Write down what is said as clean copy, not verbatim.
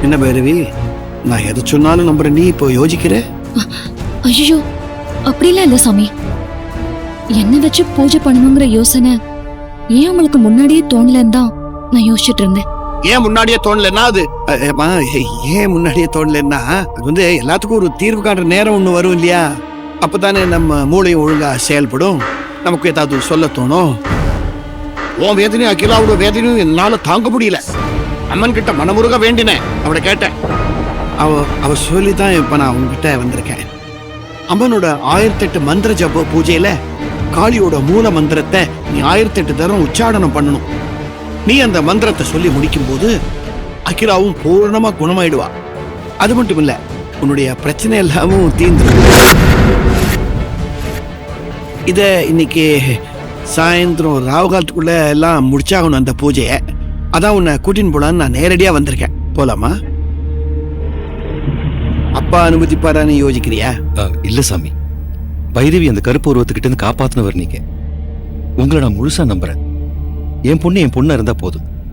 என்ன பைரவி, நான் எதை சொன்னாலும் நம்புற நீ இப்போ யோசிக்கிற? ஐயோ, அப்படிலாம் இல்ல சாமி. என்ன வச்சு பூஜை பண்ணணுங்கிற யோசனை ஏன் உங்களுக்கு முன்னாடியே தோணலன்னு தான் நான் யோசிச்சுட்டு இருந்தேன். ஏன் முன்னாடியே தோணலன்னா அது ஏன் முன்னாடியே தோணலன்னா அது வந்து எல்லாத்துக்கும் ஒரு தீர்வு காண்ற நேரம் ஒண்ணு வரும் இல்லையா? அப்பதானே நம்ம மூளையும் ஒழுங்கா செயல்படும், நமக்கு ஏதாவது சொல்ல தோணும். உன் வேதனையும் அகிலாவோட வேதனையும் என்னால தாங்க முடியல. அம்மன் கிட்ட மனமுருக வேண்டினேன், அவளை கேட்டேன். அவ சொல்லிதான் இப்ப நான் உங்ககிட்ட வந்திருக்கேன். அம்மனோட 1008 மந்திர ஜப பூஜையில காளியோட மூல மந்திரத்தை நீ 1008 தரம் உச்சாடனம் பண்ணணும். நீ அந்த மந்திரத்தை சொல்லி முடிக்கும் போது அகிலாவும் பூர்ணமா குணமாயிடுவா. அது மட்டும் இல்ல, உன்னுடைய பிரச்சனை எல்லாமும் தீர்ந்துடும். இத இன்னைக்கு சாயந்தரம் ராவு காலத்துக்குள்ள எல்லாம் முடிச்சாகணும் அந்த பூஜைய. அதான் உன்னை கூட்டின்னு போலான்னு நான் நேரடியா வந்திருக்கேன். போலாமா? அப்பா அனுமதிப்பாரான்னு யோசிக்கிறியா? இல்ல சாமி, பைரவி அந்த கருப்பு உருவத்துக்கிட்ட இருந்து காப்பாத்தினவர் நீங்க. உங்களை நான் முழுசா நம்புறேன். என் பொண்ணு இருந்தா போதும்.